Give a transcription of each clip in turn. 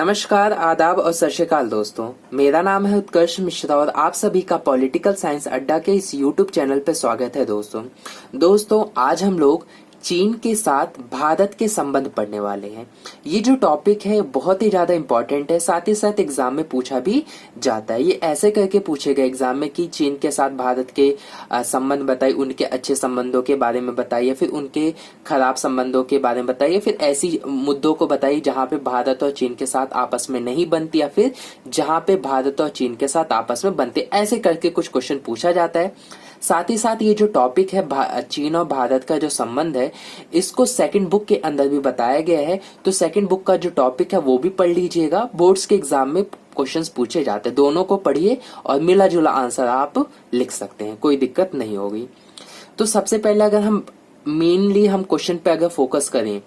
नमस्कार, आदाब और सत श्री अकाल दोस्तों। मेरा नाम है उत्कर्ष मिश्रा और आप सभी का पॉलिटिकल साइंस अड्डा के इस यूट्यूब चैनल पर स्वागत है। दोस्तों आज हम लोग चीन के साथ भारत के संबंध पढ़ने वाले हैं। ये जो टॉपिक है बहुत ही ज्यादा इम्पोर्टेंट है, साथ ही साथ एग्जाम में पूछा भी जाता है। ये ऐसे करके पूछेगा एग्जाम में कि चीन के साथ भारत के संबंध बताइए, उनके अच्छे संबंधों के बारे में बताइए, फिर उनके खराब संबंधों के बारे में बताइए, फिर ऐसी मुद्दों को बताइए जहां पे भारत और चीन के साथ आपस में नहीं बनती या फिर जहां पे भारत और चीन के साथ आपस में बनते। ऐसे करके कुछ क्वेश्चन पूछा जाता है। साथ ही साथ ये जो टॉपिक है चीन और भारत का जो संबंध है, इसको सेकंड बुक के अंदर भी बताया गया है। तो सेकंड बुक का जो टॉपिक है वो भी पढ़ लीजिएगा। बोर्ड्स के एग्जाम में क्वेश्चंस पूछे जाते हैं, दोनों को पढ़िए और मिला जुला आंसर आप लिख सकते हैं, कोई दिक्कत नहीं होगी। तो सबसे पहले अगर हम मेनली क्वेश्चन पे अगर फोकस करें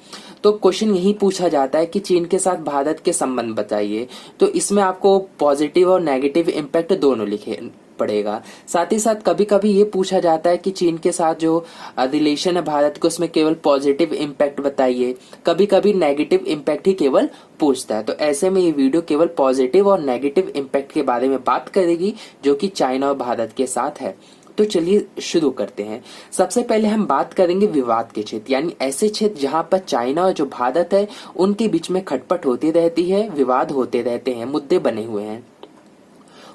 तो क्वेश्चन यही पूछा जाता है कि चीन के साथ भारत के संबंध बताइए। तो इसमें आपको पॉजिटिव और नेगेटिव इम्पैक्ट दोनों लिखे पड़ेगा। साथ ही साथ कभी कभी ये पूछा जाता है कि चीन के साथ जो रिलेशन है भारत को, उसमें केवल पॉजिटिव इम्पैक्ट बताइए। कभी कभी नेगेटिव इम्पैक्ट ही केवल पूछता है। तो ऐसे में ये वीडियो केवल पॉजिटिव और नेगेटिव इम्पैक्ट के बारे में बात करेगी जो कि चाइना और भारत के साथ है। तो चलिए शुरू करते हैं। सबसे पहले हम बात करेंगे विवाद के क्षेत्र, यानी ऐसे क्षेत्र जहां पर चाइना और जो भारत है उनके बीच में खटपट होती रहती है, विवाद होते रहते हैं, मुद्दे बने हुए हैं।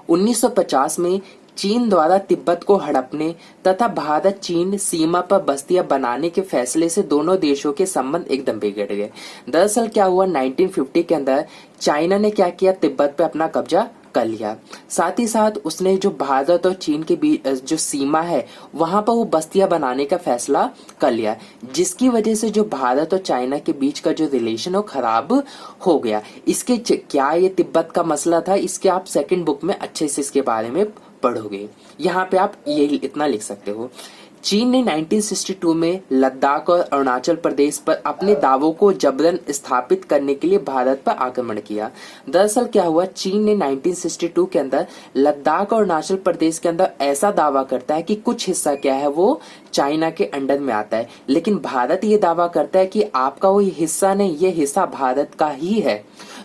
1950 में चीन द्वारा तिब्बत को हड़पने तथा भारत चीन सीमा पर बस्तियां बनाने के फैसले से दोनों देशों के संबंध एकदम बिगड़ गए। दरअसल क्या हुआ, 1950 के अंदर चाइना ने क्या किया, तिब्बत पे अपना कब्जा कर लिया। साथ ही साथ उसने जो भारत और चीन के बीच जो सीमा है वहां पर वो बस्तियां बनाने का फैसला कर लिया, जिसकी वजह से जो भारत और चाइना के बीच का जो रिलेशन है वो खराब हो गया। इसके क्या ये तिब्बत का मसला था, इसके आप सेकंड बुक में अच्छे से इसके बारे में पढ़ोगे। यहाँ पे आप ये इतना लिख सकते हो, चीन ने 1962 में लद्दाख और अरुणाचल प्रदेश पर अपने दावों को जबरन स्थापित करने के लिए भारत पर आक्रमण किया। दरअसल क्या हुआ, चीन ने 1962 के अंदर लद्दाख और अरुणाचल प्रदेश के अंदर ऐसा दावा करता है कि कुछ हिस्सा क्या है वो चाइना के अंडर में आता है, लेकिन भारत ये दावा करता है कि आपका वो हिस्सा नहीं, ये हिस्सा भारत का ही है।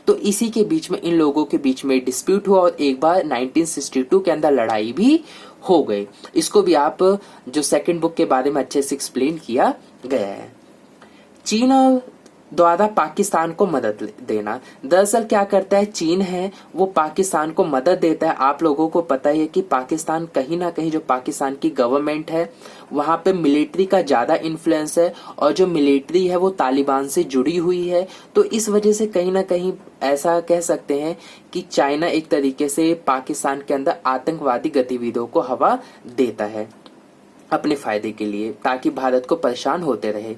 तो इसी के बीच में इन लोगों के बीच में डिस्प्यूट हुआ और एक बार 1962 के अंदर लड़ाई भी हो गई। इसको भी आप जो सेकंड बुक के बारे में अच्छे से एक्सप्लेन किया गया है। चीन द्वारा पाकिस्तान को मदद देना, दरअसल क्या करता है चीन है वो पाकिस्तान को मदद देता है। आप लोगों को पता ही है कि पाकिस्तान कहीं ना कहीं जो पाकिस्तान की गवर्नमेंट है वहां पे मिलिट्री का ज्यादा इन्फ्लुएंस है और जो मिलिट्री है वो तालिबान से जुड़ी हुई है। तो इस वजह से कहीं ना कहीं ऐसा कह सकते हैं कि चाइना एक तरीके से पाकिस्तान के अंदर आतंकवादी गतिविधियों को हवा देता है अपने फायदे के लिए, ताकि भारत को परेशान होते रहे।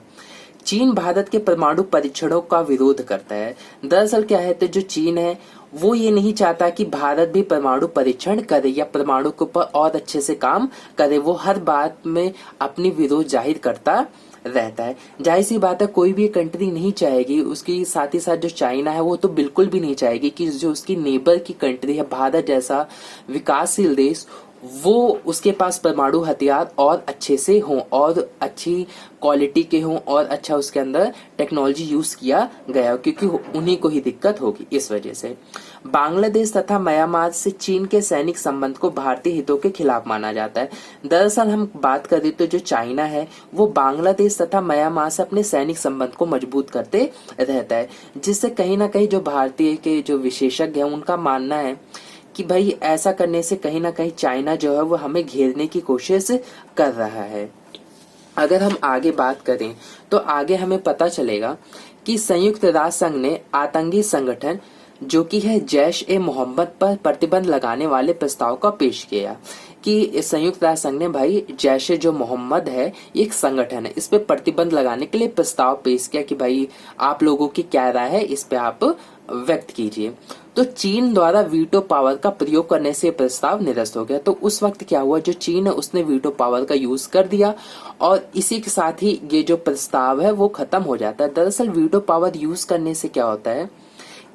चीन भारत के परमाणु परीक्षणों का विरोध करता है। दरअसल क्या है, तो जो चीन है वो ये नहीं चाहता कि भारत भी परमाणु परीक्षण करे या परमाणु के ऊपर और अच्छे से काम करे। वो हर बात में अपनी विरोध जाहिर करता रहता है। जाहिर सी बात है, कोई भी कंट्री नहीं चाहेगी, उसकी साथ ही साथ जो चाइना है वो तो बिल्कुल भी नहीं चाहेगी कि जो उसकी नेबर की कंट्री है भारत जैसा विकासशील देश, वो उसके पास परमाणु हथियार और अच्छे से हों और अच्छी क्वालिटी के हों और अच्छा उसके अंदर टेक्नोलॉजी यूज किया गया हो, क्योंकि उन्हीं को ही दिक्कत होगी। इस वजह से बांग्लादेश तथा म्यांमार से चीन के सैनिक संबंध को भारतीय हितों के खिलाफ माना जाता है। दरअसल हम बात करें तो जो चाइना है वो बांग्लादेश तथा म्यांमार से अपने सैनिक संबंध को मजबूत करते रहता है, जिससे कहीं ना कहीं जो भारतीय के जो विशेषज्ञ हैं उनका मानना है कि भाई ऐसा करने से कहीं ना कहीं चाइना जो है वो हमें घेरने की कोशिश कर रहा है। अगर हम आगे बात करें तो आगे हमें पता चलेगा कि संयुक्त राष्ट्र संघ ने आतंकी संगठन जो कि है जैश ए मोहम्मद पर प्रतिबंध लगाने वाले प्रस्ताव का पेश किया कि संयुक्त राष्ट्र संघ ने भाई जैश ए जो मोहम्मद है ये एक संगठन है, इस पे प्रतिबंध लगाने के लिए प्रस्ताव पेश किया कि भाई आप लोगों की क्या राय है, इस पे आप व्यक्त कीजिए। तो चीन द्वारा वीटो पावर का प्रयोग करने से प्रस्ताव निरस्त हो गया। तो उस वक्त क्या हुआ, जो चीन है उसने वीटो पावर का यूज कर दिया और इसी के साथ ही ये जो प्रस्ताव है वो खत्म हो जाता है। दरअसल वीटो पावर यूज करने से क्या होता है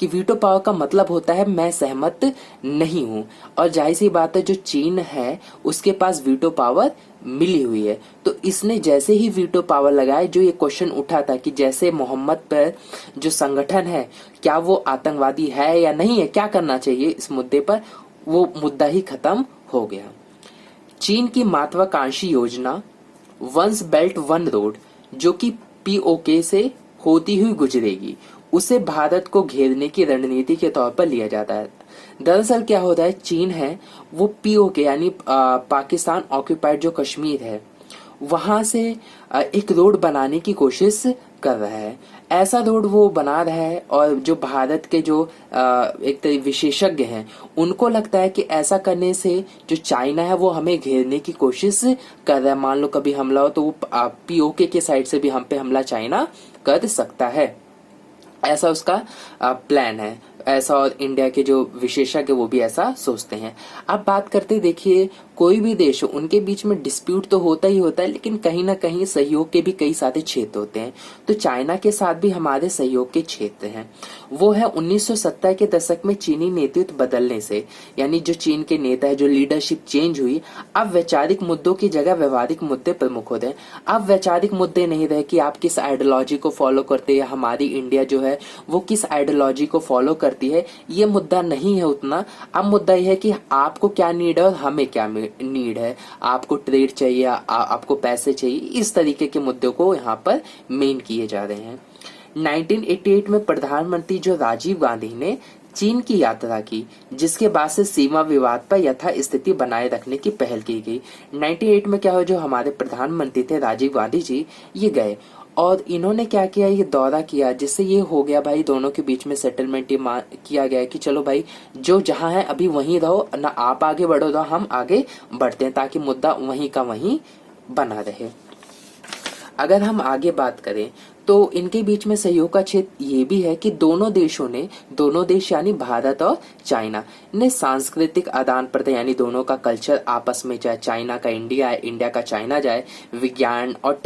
कि वीटो पावर का मतलब होता है मैं सहमत नहीं हूं, और जाहिर सी बात है जो चीन है उसके पास वीटो पावर मिली हुई है। तो इसने जैसे ही वीटो पावर लगाया, जो ये क्वेश्चन उठा था कि जैसे मोहम्मद पर जो संगठन है क्या वो आतंकवादी है या नहीं है, क्या करना चाहिए इस मुद्दे पर, वो मुद्दा ही खत्म हो गया। चीन की महत्वाकांक्षी योजना वंस बेल्ट वन रोड, जो कि पीओके से होती हुई गुजरेगी, उसे भारत को घेरने की रणनीति के तौर पर लिया जाता है। दरअसल क्या होता है, चीन है वो पीओके यानी पाकिस्तान ऑक्यूपाइड जो कश्मीर है वहां से एक रोड बनाने की कोशिश कर रहा है। ऐसा रोड वो बना रहा है, और जो भारत के जो एक तरह विशेषज्ञ हैं उनको लगता है कि ऐसा करने से जो चाइना है वो हमें घेरने की कोशिश कर रहा है। मान लो कभी हमला हो तो वो पीओके के साइड से भी हम पे हमला चाइना कर सकता है, ऐसा उसका प्लान है। ऐसा, और इंडिया के जो विशेषज्ञ वो भी ऐसा सोचते हैं। अब बात करते, देखिए कोई भी देश हो उनके बीच में डिस्प्यूट तो होता ही होता है, लेकिन कहीं ना कहीं सहयोग के भी कई सारे क्षेत्र होते हैं। तो चाइना के साथ भी हमारे सहयोग के क्षेत्र हैं। वो है 1970 के दशक में चीनी नेतृत्व बदलने से, यानी जो चीन के नेता है, जो लीडरशिप चेंज हुई, अब वैचारिक मुद्दों की जगह व्यवहारिक मुद्दे प्रमुख होते हैं। अब वैचारिक मुद्दे नहीं रहे कि आप किस आइडियोलॉजी को फॉलो करते हैं, हमारी इंडिया जो है वो किस आइडियोलॉजी को फॉलो करती है, ये मुद्दा नहीं है उतना। अब मुद्दा यह है कि आपको क्या नीड है और हमें क्या नीड है, आपको ट्रेड चाहिए, आपको पैसे चाहिए, इस तरीके के मुद्दों को यहाँ पर मेन किए जा रहे हैं। 1988 में प्रधानमंत्री जो राजीव गांधी ने चीन की यात्रा की, जिसके बाद से सीमा विवाद पर यथा स्थिति बनाए रखने की पहल की गई। 98 में क्या हुआ, जो हमारे प्रधानमंत्री थे राजीव गांधी जी, ये गए और इन्होंने क्या किया, ये दौरा किया, जिससे ये हो गया भाई दोनों के बीच में सेटलमेंट किया गया कि चलो भाई जो जहां है अभी वहीं रहो, ना आप आगे बढ़ो ना हम आगे बढ़ते हैं, ताकि मुद्दा वहीं का वहीं बना रहे। अगर हम आगे बात करें तो इनके बीच में सहयोग का क्षेत्र ये भी है कि दोनों देश यानी भारत और चाइना ने सांस्कृतिक आदान प्रदान, यानी दोनों का कल्चर आपस में, चाहे चाइना का इंडिया है, इंडिया का चाइना जाए, विज्ञान और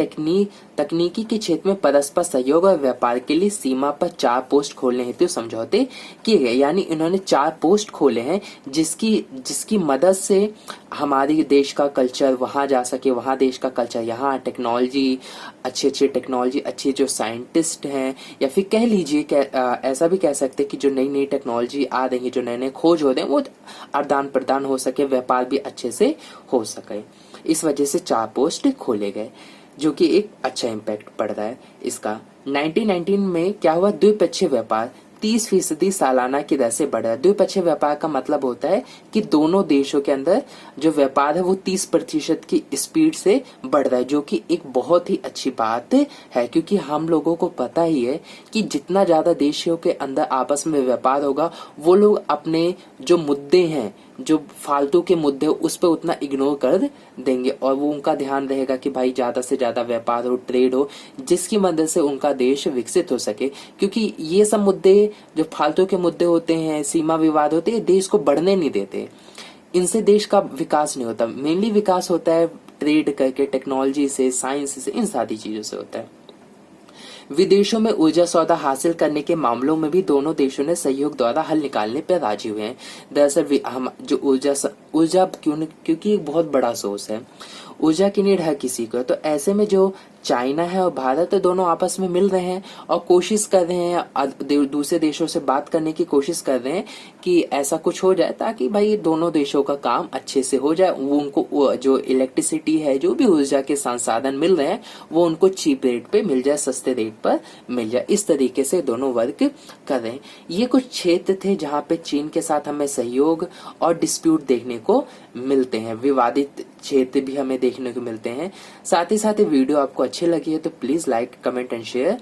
तकनीकी के क्षेत्र में परस्पर सहयोग और व्यापार के लिए सीमा पर 4 पोस्ट खोलने हेतु समझौते किए गए। यानी इन्होंने 4 पोस्ट खोले हैं जिसकी मदद से हमारे देश का कल्चर वहां जा सके, वहां देश का कल्चर यहाँ, टेक्नोलॉजी, अच्छी टेक्नोलॉजी, अच्छे जो साइंटिस्ट हैं, या फिर कह लीजिए ऐसा भी कह सकते हैं कि जो नई नई टेक्नोलॉजी आ रही है, जो नए नए खोज हो रहे हैं, वो आदान प्रदान हो सके, व्यापार भी अच्छे से हो सके। इस वजह से 4 पोस्ट खोले गए, जो कि एक अच्छा इम्पैक्ट पड़ रहा है इसका। 1919 में क्या हुआ, द्विपक्षीय व्यापार 30% सालाना की दर से बढ़ रहा है। द्विपक्षीय व्यापार का मतलब होता है कि दोनों देशों के अंदर जो व्यापार है वो 30% की स्पीड से बढ़ रहा है, जो कि एक बहुत ही अच्छी बात है, क्योंकि हम लोगों को पता ही है कि जितना ज्यादा देशों के अंदर आपस में व्यापार होगा, वो लोग अपने जो मुद्दे हैं, जो फालतू के मुद्दे उस पर उतना इग्नोर कर देंगे, और वो उनका ध्यान रहेगा कि भाई ज्यादा से ज्यादा व्यापार हो, ट्रेड हो, जिसकी मदद से उनका देश विकसित हो सके। क्योंकि ये सब मुद्दे जो फालतू के मुद्दे होते हैं, सीमा विवाद होते हैं, देश को बढ़ने नहीं देते, इनसे देश का विकास नहीं होता। मेनली विकास होता है ट्रेड करके, टेक्नोलॉजी से, साइंस से, इन सारी चीजों से होता है। विदेशों में ऊर्जा सौदा हासिल करने के मामलों में भी दोनों देशों ने सहयोग द्वारा हल निकालने पर राजी हुए हैं। दरअसल हम जो ऊर्जा क्योंकि एक बहुत बड़ा सोर्स है, ऊर्जा की नीड है किसी को, तो ऐसे में जो चाइना है और भारत दोनों आपस में मिल रहे हैं और कोशिश कर रहे हैं, दूसरे देशों से बात करने की कोशिश कर रहे हैं कि ऐसा कुछ हो जाए ताकि भाई दोनों देशों का काम अच्छे से हो जाए। वो उनको जो इलेक्ट्रिसिटी है, जो भी ऊर्जा के संसाधन मिल रहे हैं, वो उनको चीप रेट पे मिल जाए, सस्ते रेट पर मिल जाए। इस तरीके से दोनों वर्क कर रहे हैं। ये कुछ क्षेत्र थे जहाँ पे चीन के साथ हमें सहयोग और डिस्प्यूट देखने को मिलते हैं, विवादित क्षेत्र भी हमें देखने को मिलते हैं। साथ ही साथ वीडियो आपको अच्छी लगी है तो please like, comment and share.